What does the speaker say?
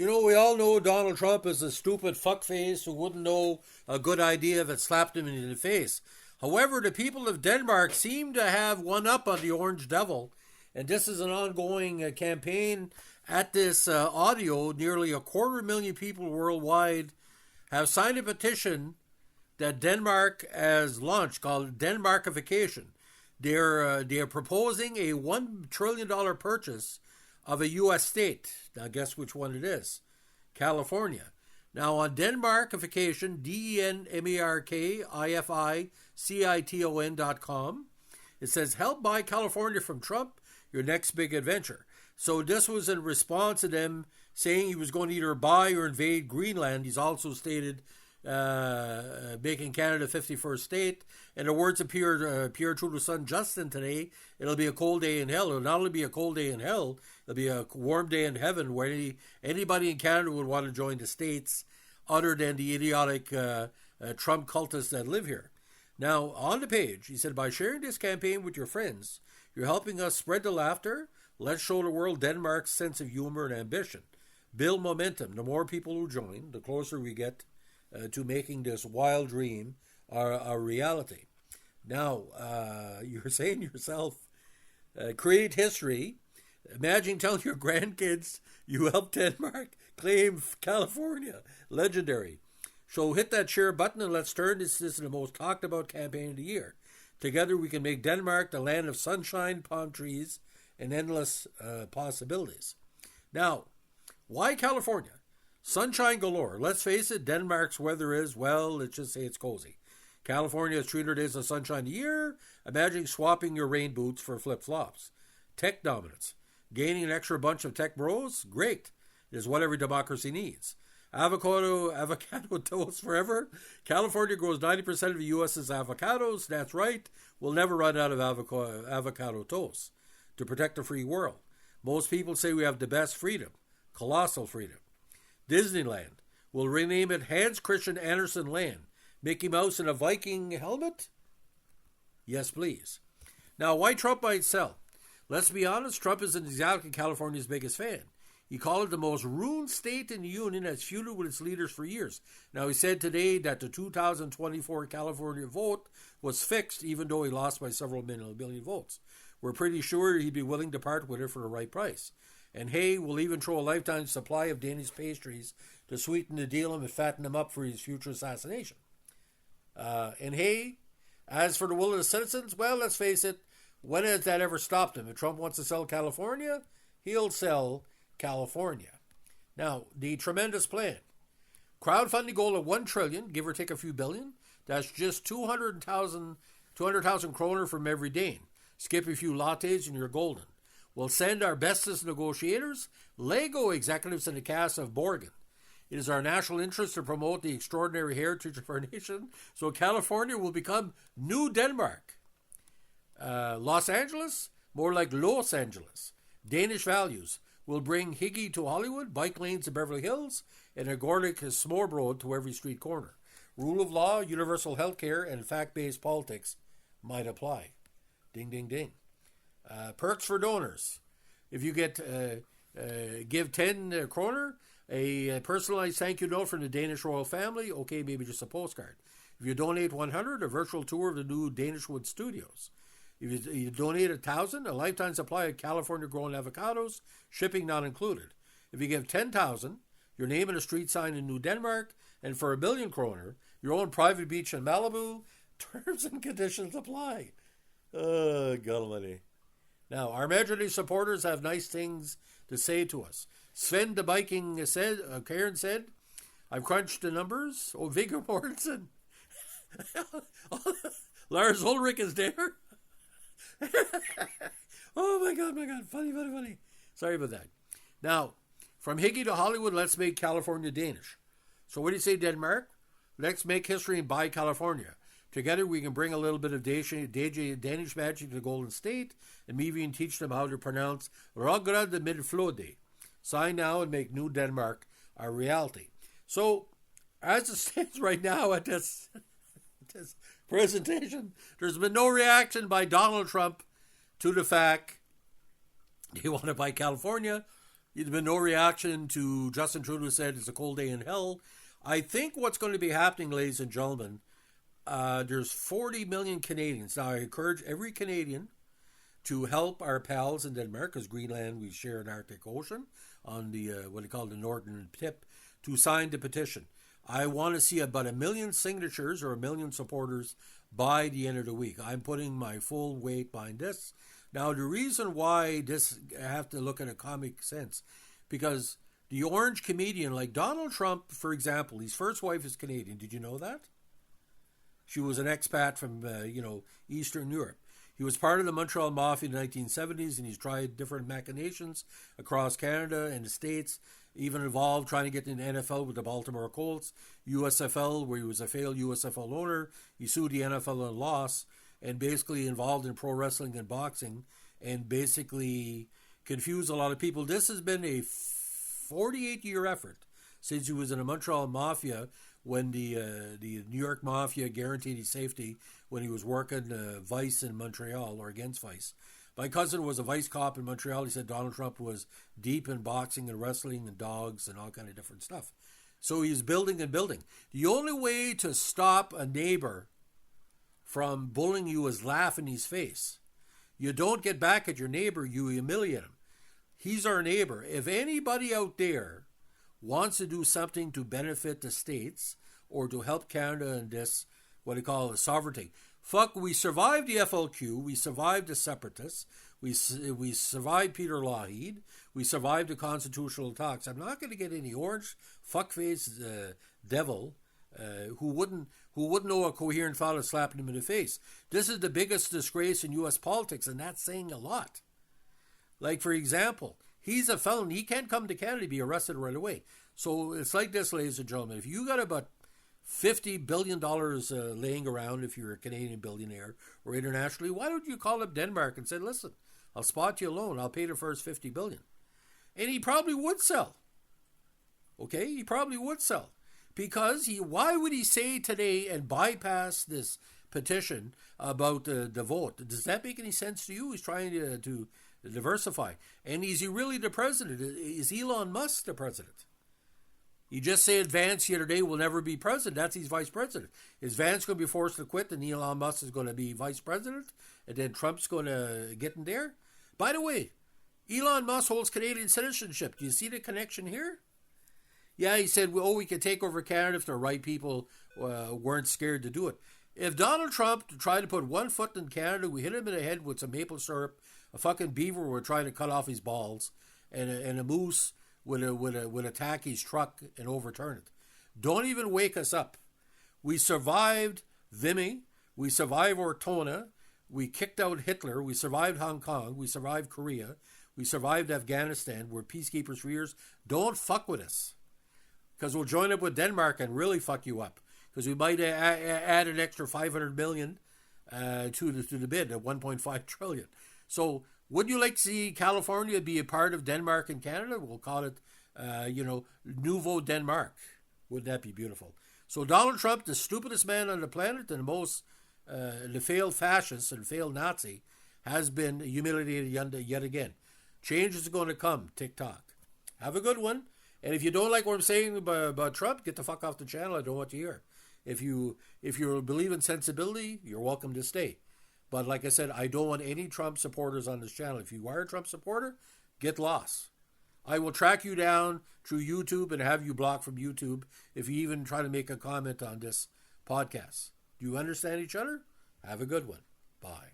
We all know Donald Trump is a stupid fuckface who wouldn't know a good idea if it slapped him in the face. However, the people of Denmark seem to have one up on the Orange Devil, and this is an ongoing campaign. At this audio, nearly 250,000 people worldwide have signed a petition that Denmark has launched called Denmarkification. They're proposing a $1 trillion purchase of a U.S. state. Now, guess which one it is? California. Now, on Denmarkification, DENMARKIFICITON.com, it says, help buy California from Trump, your next big adventure. So this was in response to them saying he was going to either buy or invade Greenland. He's also stated making Canada 51st state. In the words of Pierre Trudeau's son Justin today, it'll be a cold day in hell. It'll not only be a cold day in hell, it'll be a warm day in heaven where anybody in Canada would want to join the States other than the idiotic Trump cultists that live here. Now, on the page, he said, by sharing this campaign with your friends, you're helping us spread the laughter. Let's show the world Denmark's sense of humor and ambition. Build momentum. The more people who join, the closer we get to making this wild dream a reality. Now, you're saying to yourself, create history. Imagine telling your grandkids you helped Denmark claim California. Legendary. So hit that share button and let's turn this into the most talked about campaign of the year. Together we can make Denmark the land of sunshine, palm trees, and endless possibilities. Now, why California? Sunshine galore. Let's face it, Denmark's weather is, well, let's just say it's cozy. California has 300 days of sunshine a year. Imagine swapping your rain boots for flip-flops. Tech dominance. Gaining an extra bunch of tech bros? Great. It is what every democracy needs. Avocado toast forever. California grows 90% of the U.S.'s avocados. That's right. We'll never run out of avocado toast. To protect the free world. Most people say we have the best freedom. Colossal freedom. Disneyland. We'll rename it Hans Christian Andersen Land. Mickey Mouse in a Viking helmet? Yes, please. Now, why Trump might sell? Let's be honest, Trump isn't exactly California's biggest fan. He called it the most ruined state in the union that's feuded with its leaders for years. Now, he said today that the 2024 California vote was fixed, even though he lost by several million votes. We're pretty sure he'd be willing to part with it for the right price. And hey, we'll even throw a lifetime supply of Danish pastries to sweeten the deal and fatten him up for his future assassination. And hey, as for the will of the citizens, well, let's face it, when has that ever stopped him? If Trump wants to sell California, he'll sell California. Now, the tremendous plan. Crowdfunding goal of 1 trillion, give or take a few billion. That's just 200,000 kroner from every Dane. Skip a few lattes and you're golden. We'll send our bestest negotiators, Lego executives, and the cast of Borgen. It is our national interest to promote the extraordinary heritage of our nation, so California will become New Denmark. Los Angeles, more like Los Angeles. Danish values will bring Higgy to Hollywood, bike lanes to Beverly Hills, and a Gordic smorgasbord to every street corner. Rule of law, universal health care, and fact-based politics might apply. Ding, ding, ding. Perks for donors. If you give 10 kroner, a personalized thank you note from the Danish royal family. Okay, maybe just a postcard. If you donate 100, a virtual tour of the new Danishwood studios. If you donate 1,000, a lifetime supply of California-grown avocados, shipping not included. If you give 10,000, your name and a street sign in New Denmark, and for 1 billion kroner, your own private beach in Malibu. Terms and conditions apply. God almighty. Now, our majority supporters have nice things to say to us. Sven the Viking said, Karen said, I've crunched the numbers. Oh, Viggo Mortensen. Lars Ulrich is there. Oh, my God. Funny. Sorry about that. Now, from Higgy to Hollywood, let's make California Danish. So what do you say, Denmark? Let's make history and buy California. Together, we can bring a little bit of Danish magic to the Golden State and maybe even teach them how to pronounce Rograd the Midflode. Sign now and make New Denmark a reality. So, as it stands right now at this presentation, there's been no reaction by Donald Trump to the fact they want to buy California. There's been no reaction to Justin Trudeau said it's a cold day in hell. I think what's going to be happening, ladies and gentlemen, there's 40 million Canadians. Now, I encourage every Canadian to help our pals in Denmark, because Greenland, we share an Arctic Ocean on the, what they call the northern tip, to sign the petition. I want to see about 1 million signatures or 1 million supporters by the end of the week. I'm putting my full weight behind this. Now, the reason why this, I have to look at a comic sense, because the orange comedian, like Donald Trump, for example, his first wife is Canadian. Did you know that? She was an expat from, Eastern Europe. He was part of the Montreal Mafia in the 1970s, and he's tried different machinations across Canada and the States, even involved trying to get in the NFL with the Baltimore Colts, USFL, where he was a failed USFL owner. He sued the NFL and lost, and basically involved in pro wrestling and boxing, and basically confused a lot of people. This has been a 48-year effort since he was in the Montreal Mafia, when the New York Mafia guaranteed his safety when he was working Vice in Montreal, or against Vice. My cousin was a Vice cop in Montreal. He said Donald Trump was deep in boxing and wrestling and dogs and all kind of different stuff. So he's building and building. The only way to stop a neighbor from bullying you is laugh in his face. You don't get back at your neighbor, you humiliate him. He's our neighbor. If anybody out there wants to do something to benefit the states or to help Canada in this, what they call a sovereignty, we survived the FLQ, we survived the separatists, we survived Peter Lougheed, we survived the constitutional talks. I'm not going to get any orange fuckface devil who wouldn't know a coherent fella slapping him in the face. This is the biggest disgrace in U.S. politics, and that's saying a lot. Like, for example, he's a felon. He can't come to Canada and be arrested right away. So it's like this, ladies and gentlemen. If you got about $50 billion laying around, if you're a Canadian billionaire or internationally, why don't you call up Denmark and say, listen, I'll spot you a loan. I'll pay the first $50 billion. And he probably would sell. Okay? He probably would sell. Because why would he say today and bypass this petition about the vote? Does that make any sense to you? He's trying to diversify. And is he really the president? Is Elon Musk the president? You just said Vance the other day will never be president. That's his vice president. Is Vance going to be forced to quit and Elon Musk is going to be vice president? And then Trump's going to get in there? By the way, Elon Musk holds Canadian citizenship. Do you see the connection here? Yeah, he said, we could take over Canada if the right people weren't scared to do it. If Donald Trump tried to put one foot in Canada, we hit him in the head with some maple syrup, a fucking beaver would try to cut off his balls, and a moose would attack his truck and overturn it. Don't even wake us up. We survived Vimy. We survived Ortona. We kicked out Hitler. We survived Hong Kong. We survived Korea. We survived Afghanistan. We're peacekeepers for years. Don't fuck with us. Because we'll join up with Denmark and really fuck you up. Because we might add an extra $500 million to the bid at $1.5 trillion. So would you like to see California be a part of Denmark and Canada? We'll call it, Nouveau Denmark. Wouldn't that be beautiful? So Donald Trump, the stupidest man on the planet and the failed fascist and failed Nazi, has been humiliated yet again. Change is going to come, TikTok. Have a good one. And if you don't like what I'm saying about Trump, get the fuck off the channel. I don't want to hear. If you believe in sensibility, you're welcome to stay. But like I said, I don't want any Trump supporters on this channel. If you are a Trump supporter, get lost. I will track you down through YouTube and have you blocked from YouTube if you even try to make a comment on this podcast. Do you understand each other? Have a good one. Bye.